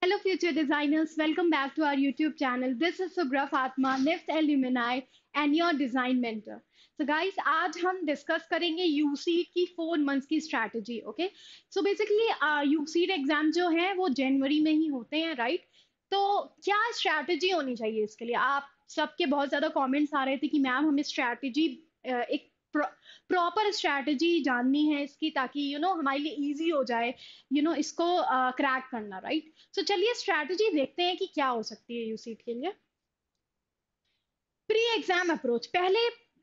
Hello, future designers. Welcome back to our YouTube channel. This is Subra Fatma, NIFT Alumni, and your design mentor. So, guys, आज हम discuss करेंगे यूसीट की 4 months की strategy. Okay, so basically UCEED exam जो है वो जनवरी में ही होते हैं, राइट? तो क्या स्ट्रैटेजी होनी चाहिए इसके लिए? आप सबके बहुत ज़्यादा कमेंट्स आ रहे थे कि मैम हमें स्ट्रैटेजी एक प्रॉपर स्ट्रैटेजी जाननी है इसकी, ताकि हमारे लिए इजी हो जाए इसको क्रैक करना, राइट? सो चलिए स्ट्रैटेजी देखते हैं कि क्या हो सकती है यूसीट के लिए. Pre exam approach. पहले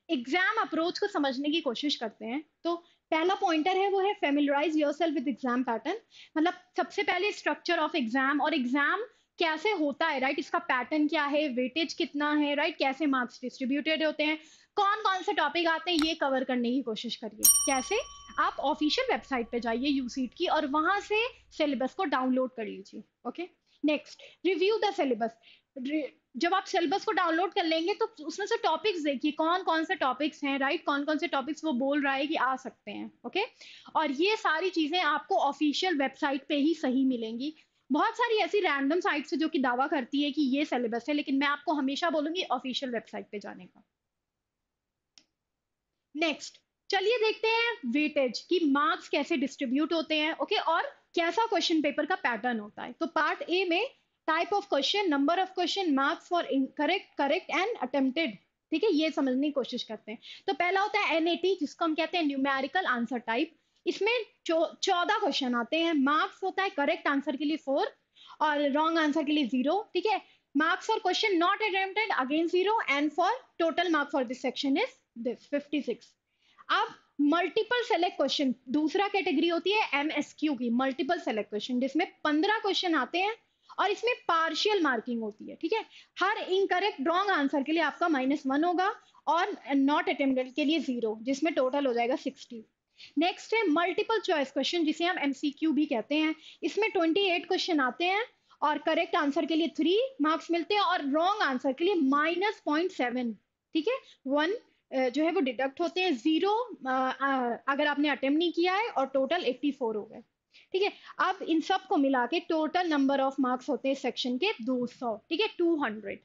एग्जाम अप्रोच को समझने की कोशिश करते हैं. तो पहला पॉइंटर है वो है familiarise yourself with exam pattern. मतलब सबसे पहले स्ट्रक्चर ऑफ एग्जाम और एग्जाम कैसे होता है, राइट? इसका पैटर्न क्या है, वेटेज कितना है, राइट? कैसे मार्क्स डिस्ट्रीब्यूटेड होते हैं, कौन कौन से टॉपिक आते हैं, ये कवर करने की कोशिश करिए. कैसे? आप ऑफिशियल वेबसाइट पे जाइए यूसीट की और वहां से सिलेबस को डाउनलोड कर लीजिए. Okay, next, review the syllabus. जब आप सिलेबस को डाउनलोड कर लेंगे तो उसमें से टॉपिक्स देखिए, कौन कौन से टॉपिक्स हैं, राइट? कौन कौन से टॉपिक्स वो बोल रहा है कि आ सकते हैं. ओके, और ये सारी चीजें आपको ऑफिशियल वेबसाइट पे ही सही मिलेंगी. बहुत सारी ऐसी रैंडम साइट्स है जो कि दावा करती है कि ये सिलेबस है, लेकिन मैं आपको हमेशा बोलूंगी ऑफिशियल वेबसाइट पे जाने का. नेक्स्ट, चलिए देखते हैं वेटेज की मार्क्स कैसे डिस्ट्रीब्यूट होते हैं. ओके, और कैसा क्वेश्चन पेपर का पैटर्न होता है. तो पार्ट ए में type of question, number of question, marks for incorrect, correct and attempted. ठीक है, ये समझने की कोशिश करते हैं. तो पहला होता है एनएटी, जिसको हम कहते हैं न्यूमेरिकल आंसर टाइप. इसमें 14 क्वेश्चन आते हैं. मार्क्स होता है करेक्ट आंसर के लिए 4 और रॉन्ग आंसर के लिए 0. ठीक है, marks for question not attempted again 0 and for total mark for this section is this 56. अब मल्टीपल सेलेक्ट क्वेश्चन, दूसरा कैटेगरी होती है एमएसक्यू की, मल्टीपल सेलेक्ट क्वेश्चन, जिसमें 15 क्वेश्चन आते हैं और इसमें पार्शियल मार्किंग होती है. ठीक है, हर इनकरेक्ट रॉन्ग आंसर के लिए आपका -1 होगा और नॉट अटेम्प्टेड के लिए 0, जिसमें टोटल हो जाएगा 60. नेक्स्ट है मल्टीपल चॉइस क्वेश्चन, जिसे हम एमसीक्यू भी कहते हैं. इसमें 28 क्वेश्चन आते हैं और करेक्ट आंसर के लिए 3 मार्क्स मिलते हैं और रॉन्ग आंसर के लिए -0.7. ठीक है, 1 जो है वो डिडक्ट होते हैं. 0 अगर आपने अटेम्प्ट नहीं किया है और टोटल 84 हो गए. ठीक है, अब इन सब को मिला के टोटल नंबर ऑफ मार्क्स होते हैं सेक्शन के 200. ठीक है, 200.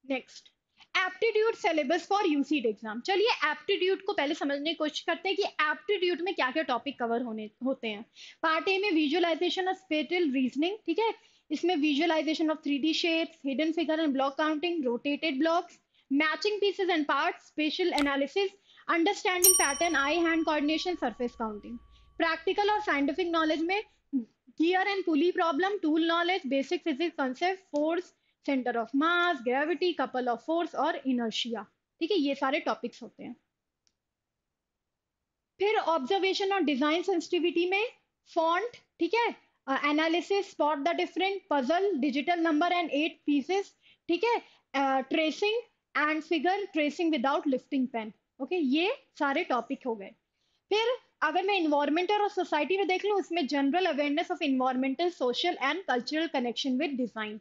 Next, aptitude syllabus for UCEED exam. चलिए एप्टीट्यूड को पहले समझने की कोशिश करते हैं कि एप्टीट्यूड में क्या क्या टॉपिक कवर होते हैं. पार्ट ए में विजुअलाइजेशन ऑफ स्पेटियल रीजनिंग. ठीक है, इसमें visualisation of 3D shapes, hidden figure and block counting, rotated blocks, matching pieces and parts, spatial analysis, understanding pattern, eye hand coordination, surface counting. Practical और scientific knowledge में gear and pulley problem, tool knowledge, basic physics concept, force, centre of mass, gravity, couple of force और inertia. ठीक है, ये सारे topics होते हैं. फिर ऑब्जर्वेशन और डिजाइन सेंसिटिविटी में फॉन्ट, ठीक है, analysis, spot the different, puzzle, digital number and 8 pieces. ठीक है, tracing and figure tracing without lifting pen. Okay, ये सारे टॉपिक हो गए. फिर अगर मैं इन्वायरमेंटल और सोसाइटी में देख लूँ, इसमें general awareness of environmental, social and cultural connection with design.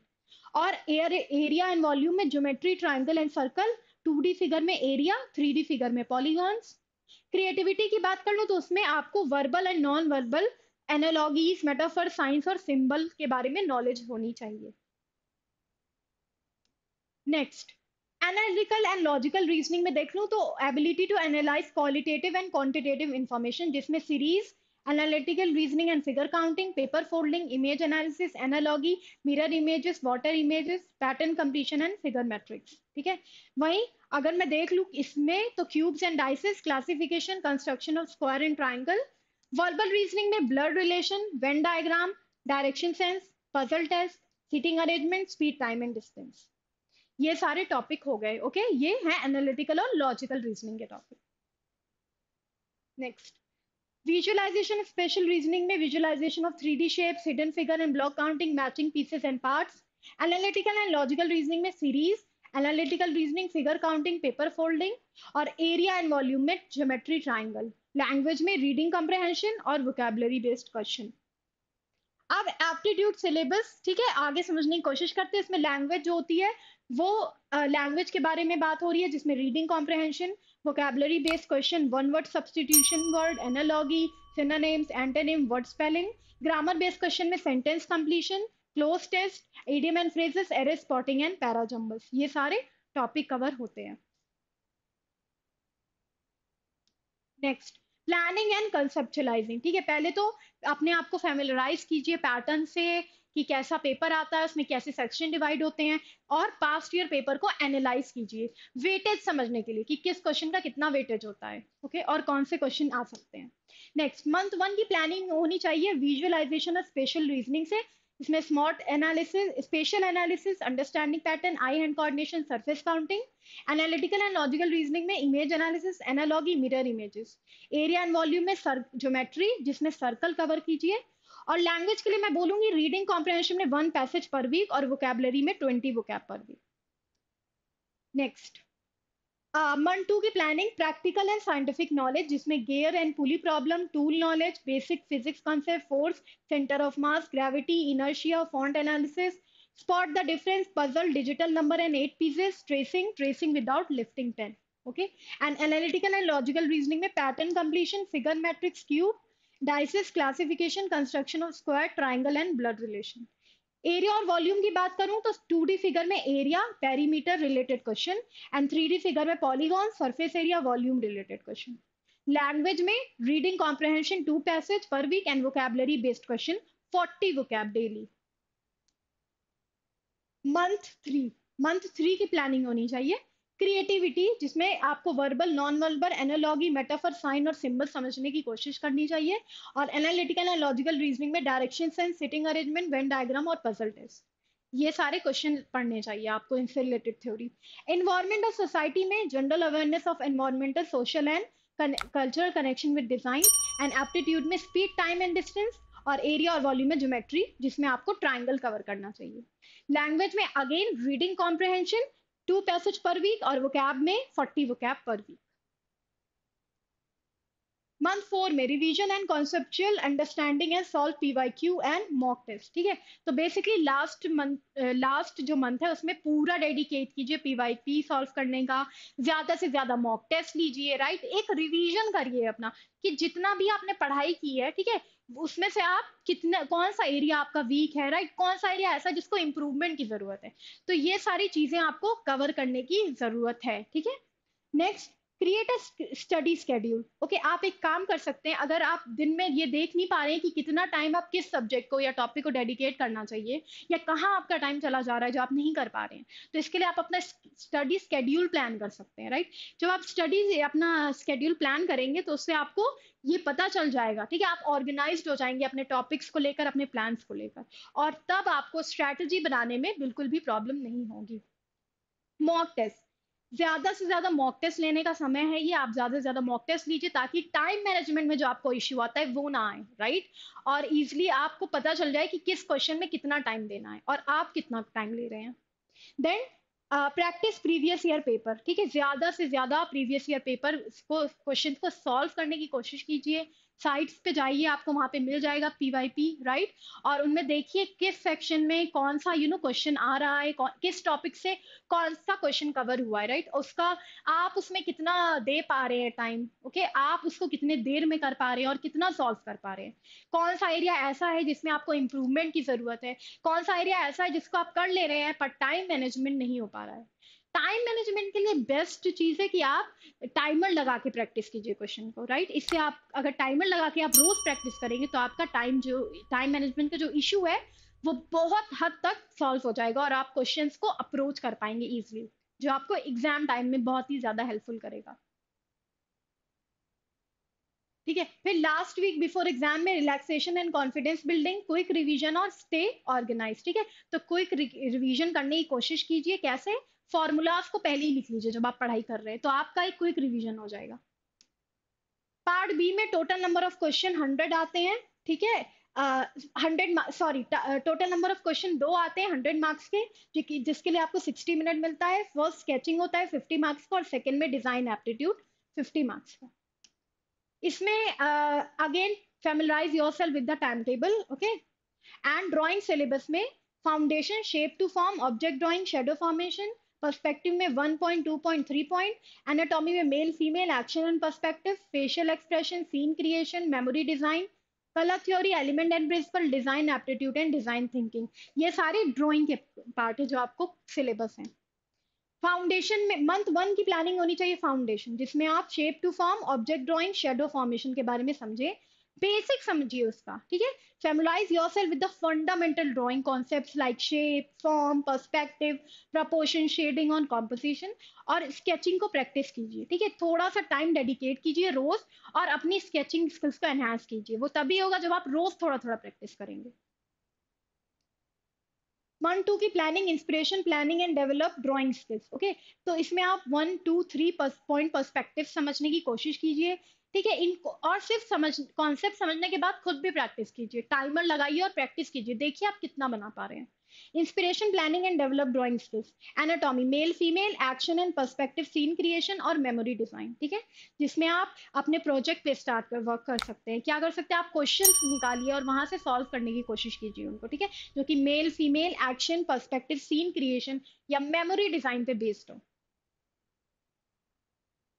और एरिया एंड वॉल्यूम में geometry, triangle and circle, 2D figure में एरिया, 3D फिगर में पॉलीगॉन्स. क्रिएटिविटी की बात कर लूँ तो उसमें आपको verbal and non verbal analogies, metaphor, science और सिंबल के बारे में नॉलेज होनी चाहिए. Next, analytical and logical reasoning में देख लूँ तो ability to analyse qualitative and quantitative information, जिसमें series, analytical reasoning and figure counting, paper folding, image analysis, analogy, mirror images, water images, pattern completion and figure matrix. ठीक है, वहीं अगर मैं देख लूँ इसमें तो cubes and dices, classification, construction of square and triangle. Verbal reasoning में blood relation, Venn diagram, direction sense, puzzle test, seating arrangement, speed, time and distance. ये सारे टॉपिक हो गए. ओके, ये है एनालिटिकल और लॉजिकल रीजनिंग के topic. Next, visualisation, spatial reasoning में visualisation of 3D shapes, hidden figure and block counting, matching pieces and parts. Analytical and logical reasoning में series, analytical reasoning, figure counting, paper folding. और area and volume में geometry, triangle. Language में reading comprehension और vocabulary based question. अब aptitude syllabus, ठीक है, आगे समझने की कोशिश करते हैं. इसमें लैंग्वेज जो होती है वो लैंग्वेज के बारे में बात हो रही है, जिसमें reading comprehension, vocabulary based question, one word substitution word, analogy, synonyms, antonym, word spelling. Grammar based question में sentence completion, cloze test, idiom and phrases, error spotting and parajumbles, ये सारे टॉपिक कवर होते हैं। Next, planning and conceptualising. ठीक है, पहले तो अपने आप को फैमिलराइज कीजिए पैटर्न से कि कैसा पेपर आता है, उसमें कैसे सेक्शन डिवाइड होते हैं, और पास्ट ईयर पेपर को एनालाइज कीजिए वेटेज समझने के लिए कि किस क्वेश्चन का कितना वेटेज होता है, ओके, और कौन से क्वेश्चन आ सकते हैं। नेक्स्ट, मंथ वन की प्लानिंग होनी चाहिए विजुअलाइजेशन और स्पेशल रीजनिंग से। इसमें स्मॉट analysis, spatial analysis, understanding pattern, eye hand coordination, surface counting. Analytical and logical reasoning में image analysis, analogy, mirror images. Area and volume में ज्योमेट्री, जिसमें सर्कल कवर कीजिए। और लैंग्वेज के लिए मैं बोलूंगी रीडिंग कॉम्प्रहेंशन में 1 पैसेज पर वीक और वोकैबुलरी में 20 वोकैब पर वीक। नेक्स्ट, मंथ टू की planning practical and scientific knowledge, जिसमें gear and pulley problem, tool knowledge, basic physics concept, force, centre of mass, gravity, inertia, font analysis, spot the difference, puzzle, digital number and 8 pieces, tracing without lifting 10. Okay, and analytical and logical reasoning में pattern completion, figure matrix, cube, dices, classification, construction of square, triangle and blood relation. Area और volume की बात करूं तो 2D figure में area, perimeter related question, and 3D figure में polygon, surface area, volume related question. Language में reading comprehension 2 passage पर week and vocabulary based question 40 vocab daily. Month three की प्लानिंग होनी चाहिए क्रिएटिविटी, जिसमें आपको verbal, non verbal, analogy, metaphor, sign और symbol समझने की कोशिश करनी चाहिए। और एनालिटिकल एंड लॉजिकल रीजनिंग में direction sense, sitting arrangement, Venn diagram और पजल टेस्ट, ये सारे क्वेश्चन पढ़ने चाहिए आपको इनसे रिलेटेड थ्योरी। एनवायरमेंट और सोसाइटी में general awareness of environmental, social and cultural connection with design. And aptitude में स्पीड, टाइम एंड डिस्टेंस। और एरिया और वॉल्यूम में ज्योमेट्री, जिसमें आपको ट्राइंगल कवर करना चाहिए। लैंग्वेज में अगेन रीडिंग कॉम्प्रहेंशन 2 पैसेज पर वीक और वोकैब में 40 वोकैब पर वीक। मंथ फोर में revision and conceptual understanding and solve PYQ and mock test. ठीक है, तो बेसिकली लास्ट जो मंथ है उसमें पूरा डेडिकेट कीजिए पीवाईपी सॉल्व करने का, ज्यादा से ज्यादा मॉक टेस्ट लीजिए, राइट, एक रिवीजन करिए अपना कि जितना भी आपने पढ़ाई की है, ठीक है, उसमें से आप कितना, कौन सा एरिया आपका वीक है, राइट, कौन सा एरिया ऐसा जिसको इंप्रूवमेंट की जरूरत है। तो ये सारी चीजें आपको कवर करने की जरूरत है। ठीक है, next, create a study schedule. Okay, आप एक काम कर सकते हैं, अगर आप दिन में ये देख नहीं पा रहे हैं कि कितना टाइम आप किस सब्जेक्ट को या टॉपिक को डेडिकेट करना चाहिए, या कहाँ आपका टाइम चला जा रहा है जो आप नहीं कर पा रहे हैं, तो इसके लिए आप अपना स्टडी स्केड्यूल प्लान कर सकते हैं, राइट। जब आप स्टडी अपना स्केड्यूल प्लान करेंगे तो उससे आपको ये पता चल जाएगा, ठीक है, आप ऑर्गेनाइज्ड हो जाएंगे अपने टॉपिक्स को लेकर, अपने प्लान्स को लेकर, और तब आपको स्ट्रैटेजी बनाने में बिल्कुल भी प्रॉब्लम नहीं होगी। मॉक टेस्ट, ज्यादा से ज्यादा मॉक टेस्ट लेने का समय है ये, आप ज्यादा से ज्यादा मॉक टेस्ट लीजिए ताकि टाइम मैनेजमेंट में जो आपको इश्यू आता है वो ना आए, राइट, और इजिली आपको पता चल जाए कि किस क्वेश्चन में कितना टाइम देना है और आप कितना टाइम ले रहे हैं। Then practice previous year paper. ठीक है, ज्यादा से ज्यादा प्रीवियस ईयर पेपर को, क्वेश्चन को सॉल्व करने की कोशिश कीजिए। साइट्स पे जाइए, आपको वहां पे मिल जाएगा पीवाईपी, राइट, और उनमें देखिए किस सेक्शन में कौन सा क्वेश्चन आ रहा है, किस टॉपिक से कौन सा क्वेश्चन कवर हुआ है, राइट, उसका आप उसमें कितना दे पा रहे हैं टाइम, ओके, आप उसको कितने देर में कर पा रहे हैं और कितना सॉल्व कर पा रहे हैं। कौन सा एरिया ऐसा है जिसमें आपको इम्प्रूवमेंट की जरूरत है, कौन सा एरिया ऐसा है जिसको आप कर ले रहे हैं पर टाइम मैनेजमेंट नहीं हो पा रहा है। टाइम मैनेजमेंट के लिए बेस्ट चीज है कि आप टाइमर लगा के प्रैक्टिस कीजिए क्वेश्चन को, राइट, इससे आप अगर टाइमर लगा के आप रोज प्रैक्टिस करेंगे तो आपका टाइम मैनेजमेंट का जो इशू है वो बहुत हद तक सॉल्व हो जाएगा और आप क्वेश्चंस को अप्रोच कर पाएंगे इजिली, जो आपको एग्जाम टाइम में बहुत ही ज्यादा हेल्पफुल करेगा। ठीक है, फिर लास्ट वीक बिफोर एग्जाम में relaxation and confidence building, quick revision और स्टे ऑर्गेनाइज। ठीक है, तो क्विक रिवीजन करने की कोशिश कीजिए, कैसे, फॉर्मूलाज को पहले ही लिख लीजिए जब आप पढ़ाई कर रहे हैं, तो आपका एक क्विक रिवीजन हो जाएगा। पार्ट बी में टोटल नंबर ऑफ क्वेश्चन 100 आते हैं। ठीक है, 100, टोटल नंबर ऑफ क्वेश्चन 2 आते हैं 100 मार्क्स के, जिसके लिए आपको 60 मिनट मिलता है। फर्स्ट स्केचिंग होता है 50 मार्क्स का और सेकंड में डिजाइन एप्टीट्यूड 50 मार्क्स का। इसमें again familiarise yourself with the time table, okay, and drawing syllabus में foundation, shape to form, object drawing, shadow formation, perspective में 1.2.3 पॉइंट, एनाटॉमी में male female action and perspective, facial expression, scene creation, memory design, colour theory, element and principle, design aptitude and design thinking. ये सारे drawing के part है जो आपको syllabus है। Foundation में मंथ 1 की प्लानिंग होनी चाहिए फाउंडेशन, जिसमें आप shape to form, object drawing, shadow formation के बारे में समझे, बेसिक समझिए उसका, ठीक है। Familiarise yourself with the fundamental drawing concepts like shape, form, perspective, proportion, shading on composition, और स्केचिंग को प्रैक्टिस कीजिए, ठीक है। थोड़ा सा टाइम डेडिकेट कीजिए रोज और अपनी स्केचिंग स्किल्स को एनहांस कीजिए। वो तभी होगा जब आप रोज थोड़ा थोड़ा प्रैक्टिस करेंगे। 1-2 की planning, inspiration, planning and develop drawing skills, okay. तो इसमें आप 1 2 3 पॉइंट पर्सपेक्टिव समझने की कोशिश कीजिए, ठीक है। इनको और सिर्फ समझ कॉन्सेप्ट समझने के बाद खुद भी प्रैक्टिस कीजिए, टाइमर लगाइए और प्रैक्टिस कीजिए, देखिए आप कितना बना पा रहे हैं। Inspiration, planning and develop drawing skills, anatomy, male female action and perspective, scene creation और मेमोरी डिजाइन, ठीक है। जिसमें आप अपने प्रोजेक्ट पे स्टार्ट कर वर्क कर सकते हैं। क्या कर सकते हैं आप, क्वेश्चंस निकालिए और वहां से सॉल्व करने की कोशिश कीजिए उनको, ठीक है। जो कि male female action perspective, scene creation या मेमोरी डिजाइन पे बेस्ड हो।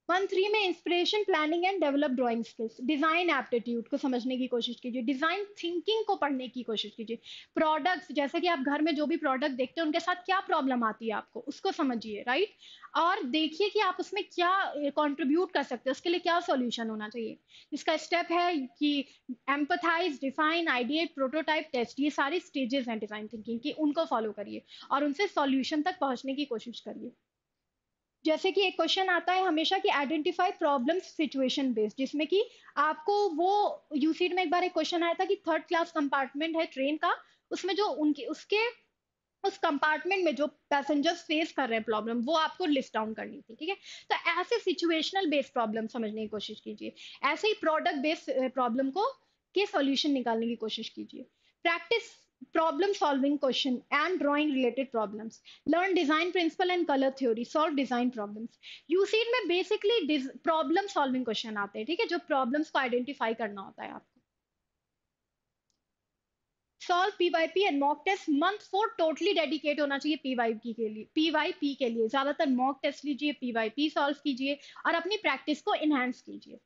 1-3 में inspiration, planning and develop drawing skills, design aptitude को समझने की कोशिश कीजिए, डिजाइन थिंकिंग को पढ़ने की कोशिश कीजिए। प्रोडक्ट्स, जैसे कि आप घर में जो भी प्रोडक्ट देखते हैं उनके साथ क्या प्रॉब्लम आती है आपको, उसको समझिए, राइट। और देखिए कि आप उसमें क्या कंट्रीब्यूट कर सकते हैं, उसके लिए क्या सॉल्यूशन होना चाहिए। इसका स्टेप है कि empathise, define, ideate, prototype, test, ये सारी स्टेजेस हैं डिजाइन थिंकिंग की, उनको फॉलो करिए और उनसे सॉल्यूशन तक पहुंचने की कोशिश करिए। जैसे कि एक क्वेश्चन आता है हमेशा कि आइडेंटिफाई प्रॉब्लम सिचुएशन बेस्ड, जिसमें कि आपको वो यूसीड में एक बार एक क्वेश्चन आया था कि थर्ड क्लास कंपार्टमेंट है ट्रेन का, उसमें जो उनके उसके उस कंपार्टमेंट में जो पैसेंजर्स फेस कर रहे हैं प्रॉब्लम, वो आपको लिस्ट डाउन करनी थी, ठीक है। तो ऐसे सिचुएशनल बेस्ड प्रॉब्लम समझने की कोशिश कीजिए, ऐसे ही प्रोडक्ट बेस्ड प्रॉब्लम को के सॉल्यूशन निकालने की कोशिश कीजिए। Practice problem solving question and drawing related problems, learn design principle and color theory, solve design problems। यूसीड में बेसिकली प्रॉब्लम सॉल्विंग क्वेश्चन आते हैं, ठीक है, जो प्रॉब्लम्स को आइडेंटिफाई करना होता है आपको। Solve PYP and mock test, month 4 totally dedicate होना चाहिए पीवाईपी के लिए, पीवाईपी के लिए ज्यादातर मॉक टेस्ट लीजिए, पीवाईपी सॉल्व कीजिए और अपनी प्रैक्टिस को इनहेंस कीजिए।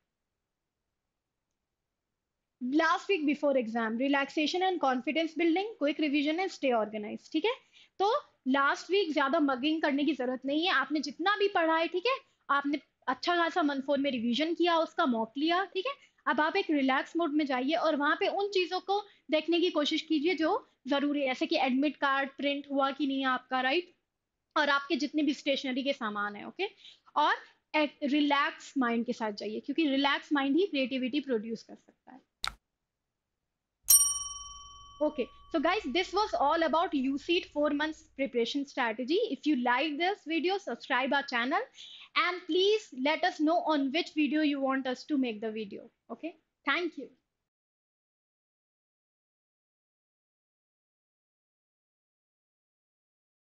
Last week before exam, relaxation and confidence building, quick revision and stay organise, ठीक है। तो लास्ट वीक ज्यादा मगिंग करने की जरूरत नहीं है, आपने जितना भी पढ़ा है, ठीक है, आपने अच्छा खासा मंथ 4 में रिवीजन किया, उसका मॉक लिया, ठीक है। अब आप एक रिलैक्स मोड में जाइए और वहां पे उन चीजों को देखने की कोशिश कीजिए जो जरूरी है, जैसे कि एडमिट कार्ड प्रिंट हुआ कि नहीं आपका, राइट, और आपके जितने भी स्टेशनरी के सामान है, ओके। और एक रिलैक्स माइंड के साथ जाइए, क्योंकि रिलैक्स माइंड ही क्रिएटिविटी प्रोड्यूस कर सकता है। Okay, so guys, this was all about UCET 4 months preparation strategy. If you like this video, subscribe our channel and please let us know on which video you want us to make the video. Okay, thank you.